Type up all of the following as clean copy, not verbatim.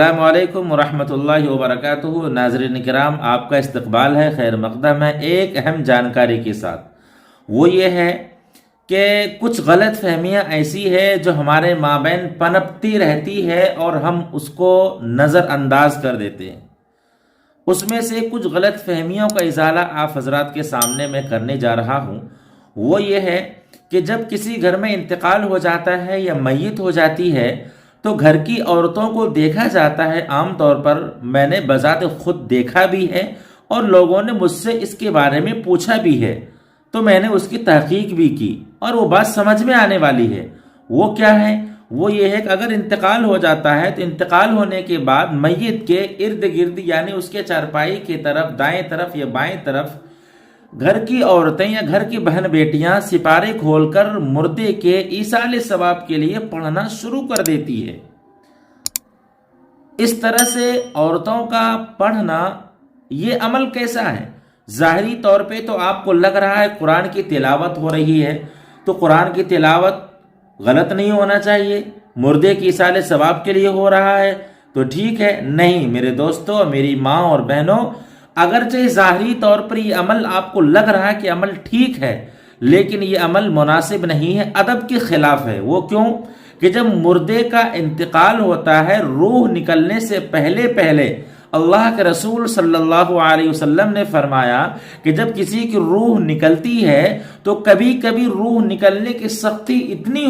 السلام علیکم ورحمۃ اللہ وبرکاتہ۔ ناظرین کرام، آپ کا استقبال ہے، خیر مقدم ہے ایک اہم جانکاری کے ساتھ۔ وہ یہ ہے کہ کچھ غلط فہمیاں ایسی ہے جو ہمارے مابین پنپتی رہتی ہے اور ہم اس کو نظر انداز کر دیتے ہیں۔ اس میں سے کچھ غلط فہمیوں کا ازالہ آپ حضرات کے سامنے میں کرنے جا رہا ہوں۔ وہ یہ ہے کہ جب کسی گھر میں انتقال ہو جاتا ہے یا میت ہو جاتی ہے تو گھر کی عورتوں کو دیکھا جاتا ہے، عام طور پر میں نے بذات خود دیکھا بھی ہے اور لوگوں نے مجھ سے اس کے بارے میں پوچھا بھی ہے، تو میں نے اس کی تحقیق بھی کی اور وہ بات سمجھ میں آنے والی ہے۔ وہ کیا ہے؟ وہ یہ ہے کہ اگر انتقال ہو جاتا ہے تو انتقال ہونے کے بعد میت کے ارد گرد یعنی اس کے چارپائی کی طرف، دائیں طرف یا بائیں طرف، گھر کی عورتیں یا گھر کی بہن بیٹیاں سپارے کھول کر مردے کے ایصال ثواب کے لیے پڑھنا شروع کر دیتی ہے۔ اس طرح سے عورتوں کا پڑھنا یہ عمل کیسا ہے؟ ظاہری طور پہ تو آپ کو لگ رہا ہے قرآن کی تلاوت ہو رہی ہے، تو قرآن کی تلاوت غلط نہیں ہونا چاہیے، مردے کی ایصال ثواب کے لیے ہو رہا ہے تو ٹھیک ہے۔ نہیں میرے دوستو، میری ماں اور بہنوں، اگرچہ ظاہری طور پر یہ عمل آپ کو لگ رہا ہے کہ عمل ٹھیک ہے، لیکن یہ عمل مناسب نہیں ہے، ادب کے خلاف ہے۔ وہ کیوں؟ کہ جب مردے کا انتقال ہوتا ہے، روح نکلنے سے پہلے پہلے اللہ کے رسول صلی اللہ علیہ وسلم نے فرمایا کہ جب کسی کی روح نکلتی ہے تو کبھی کبھی روح نکلنے کی سختی اتنی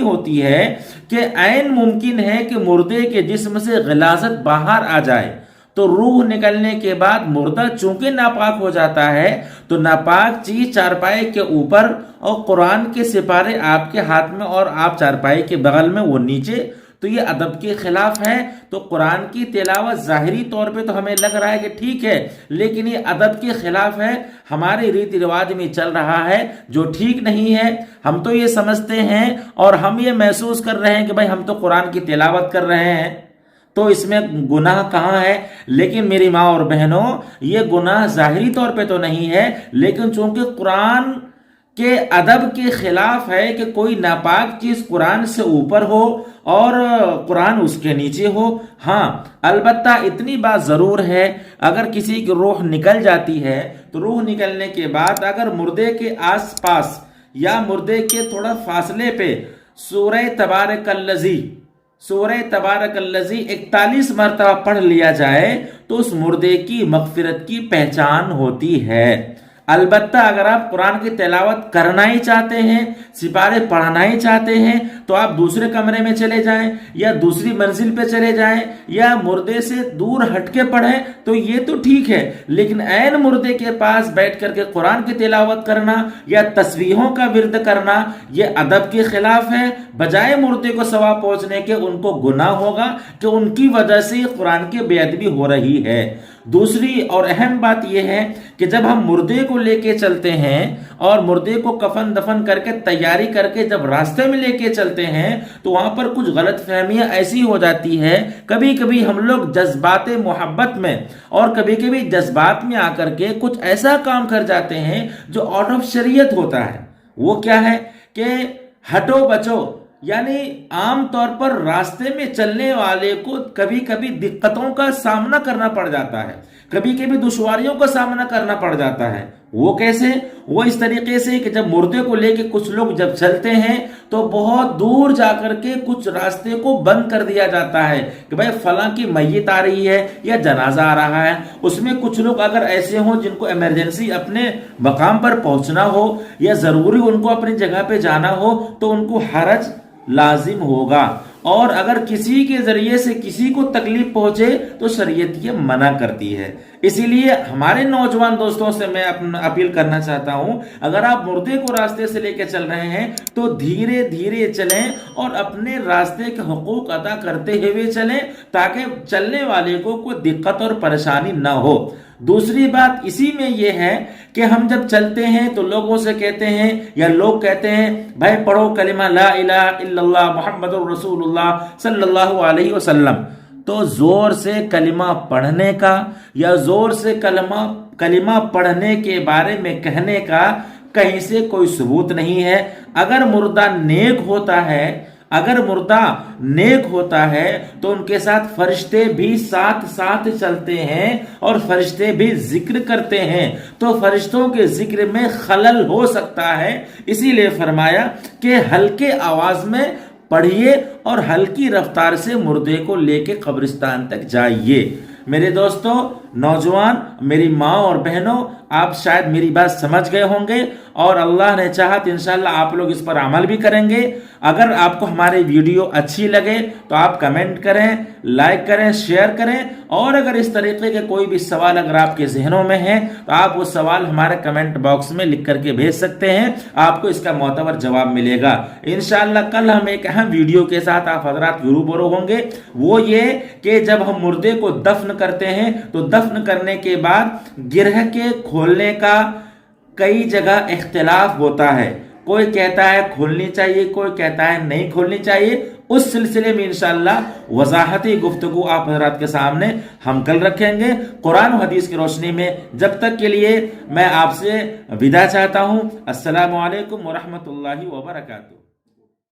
ہوتی ہے کہ عین ممکن ہے کہ مردے کے جسم سے غلاظت باہر آ جائے۔ تو روح نکلنے کے بعد مردہ چونکہ ناپاک ہو جاتا ہے تو ناپاک چیز چارپائی کے اوپر اور قرآن کے سپارے آپ کے ہاتھ میں اور آپ چارپائی کے بغل میں، وہ نیچے، تو یہ ادب کے خلاف ہے۔ تو قرآن کی تلاوت ظاہری طور پہ تو ہمیں لگ رہا ہے کہ ٹھیک ہے، لیکن یہ ادب کے خلاف ہے، ہمارے ریت رواج میں چل رہا ہے جو ٹھیک نہیں ہے۔ ہم تو یہ سمجھتے ہیں اور ہم یہ محسوس کر رہے ہیں کہ بھائی ہم تو قرآن کی تلاوت کر رہے ہیں تو اس میں گناہ کہاں ہے؟ لیکن میری ماں اور بہنوں، یہ گناہ ظاہری طور پہ تو نہیں ہے، لیکن چونکہ قرآن کے ادب کے خلاف ہے کہ کوئی ناپاک چیز قرآن سے اوپر ہو اور قرآن اس کے نیچے ہو۔ ہاں البتہ اتنی بات ضرور ہے، اگر کسی کی روح نکل جاتی ہے تو روح نکلنے کے بعد اگر مردے کے آس پاس یا مردے کے تھوڑا فاصلے پہ سورہ تبارک الذی 41 مرتبہ پڑھ لیا جائے تو اس مردے کی مغفرت کی پہچان ہوتی ہے۔ البتہ اگر آپ قرآن کی تلاوت کرنا ہی چاہتے ہیں، سپارے پڑھنا ہی چاہتے ہیں، تو آپ دوسرے کمرے میں چلے جائیں یا دوسری منزل پہ چلے جائیں یا مردے سے دور ہٹ کے پڑھیں تو یہ تو ٹھیک ہے، لیکن عین مردے کے پاس بیٹھ کر کے قرآن کی تلاوت کرنا یا تسبیحوں کا ورد کرنا یہ ادب کے خلاف ہے۔ بجائے مردے کو ثواب پہنچنے کے ان کو گناہ ہوگا کہ ان کی وجہ سے قرآن کی بے ادبی ہو رہی ہے۔ دوسری اور اہم بات یہ ہے کہ جب ہم مردے کو لے کے چلتے ہیں اور مردے کو کفن دفن کر کے تیاری کر کے جب راستے میں لے کے چلتے ہیں تو وہاں پر کچھ غلط فہمیاں ایسی ہو جاتی ہے، کبھی کبھی ہم لوگ جذبات محبت میں اور کبھی کبھی جذبات میں آ کر کے کچھ ایسا کام کر جاتے ہیں جو آؤٹ آف شریعت ہوتا ہے۔ وہ کیا ہے کہ ہٹو بچو، یعنی عام طور پر راستے میں چلنے والے کو کبھی کبھی دقتوں کا سامنا کرنا پڑ جاتا ہے، کبھی کبھی دشواریوں کا سامنا کرنا پڑ جاتا ہے۔ وہ کیسے؟ وہ اس طریقے سے کہ جب مردے کو لے کے کچھ لوگ جب چلتے ہیں تو بہت دور جا کر کے کچھ راستے کو بند کر دیا جاتا ہے کہ بھائی فلاں کی میت آ رہی ہے یا جنازہ آ رہا ہے۔ اس میں کچھ لوگ اگر ایسے ہوں جن کو ایمرجنسی اپنے مقام پر پہنچنا ہو یا ضروری ان کو اپنی جگہ پہ جانا ہو تو ان کو حرج لازم ہوگا، اور اگر کسی کے ذریعے سے کسی کو تکلیف پہنچے تو شریعت یہ منع کرتی ہے۔ اسی لیے ہمارے نوجوان دوستوں سے میں اپیل کرنا چاہتا ہوں، اگر آپ مردے کو راستے سے لے کے چل رہے ہیں تو دھیرے دھیرے چلیں اور اپنے راستے کے حقوق ادا کرتے ہوئے چلیں تاکہ چلنے والے کو کوئی دقت اور پریشانی نہ ہو۔ دوسری بات اسی میں یہ ہے کہ ہم جب چلتے ہیں تو لوگوں سے کہتے ہیں یا لوگ کہتے ہیں بھائی پڑھو کلمہ لا الہ الا اللہ محمد الرسول اللہ صلی اللہ علیہ وسلم، تو زور سے کلمہ پڑھنے کا یا زور سے کلمہ پڑھنے کے بارے میں کہنے کا کہیں سے کوئی ثبوت نہیں ہے۔ اگر مردہ نیک ہوتا ہے اگر مردہ نیک ہوتا ہے تو ان کے ساتھ فرشتے بھی ساتھ ساتھ چلتے ہیں اور فرشتے بھی ذکر کرتے ہیں، تو فرشتوں کے ذکر میں خلل ہو سکتا ہے، اسی لیے فرمایا کہ ہلکے آواز میں پڑھیے اور ہلکی رفتار سے مردے کو لے کے قبرستان تک جائیے۔ میرے دوستوں، نوجوان، میری ماں اور بہنوں، آپ شاید میری بات سمجھ گئے ہوں گے، اور اللہ نے چاہا تو انشاءاللہ آپ لوگ اس پر عمل بھی کریں گے۔ اگر آپ کو ہماری ویڈیو اچھی لگے تو آپ کمنٹ کریں، لائک کریں، شیئر کریں، اور اگر اس طریقے کے کوئی بھی سوال اگر آپ کے ذہنوں میں ہے تو آپ وہ سوال ہمارے کمنٹ باکس میں لکھ کر کے بھیج سکتے ہیں، آپ کو اس کا معتبر جواب ملے گا۔ انشاءاللہ کل ہم ایک اہم ویڈیو کے ساتھ آپ حضرات روبرو ہوں گے، وہ یہ کہ جب ہم مردے کو دفن کرتے ہیں تو دفن کرنے کے بعد گرہ کے کھولنے کا کئی جگہ اختلاف ہوتا ہے، کوئی کہتا ہے کھولنی چاہیے، کوئی کہتا ہے نہیں کھولنی چاہیے۔ اس سلسلے میں انشاءاللہ وضاحتی گفتگو آپ حضرات کے سامنے ہم کل رکھیں گے قرآن و حدیث کی روشنی میں۔ جب تک کے لیے میں آپ سے وداع چاہتا ہوں۔ السلام علیکم ورحمۃ اللہ وبرکاتہ۔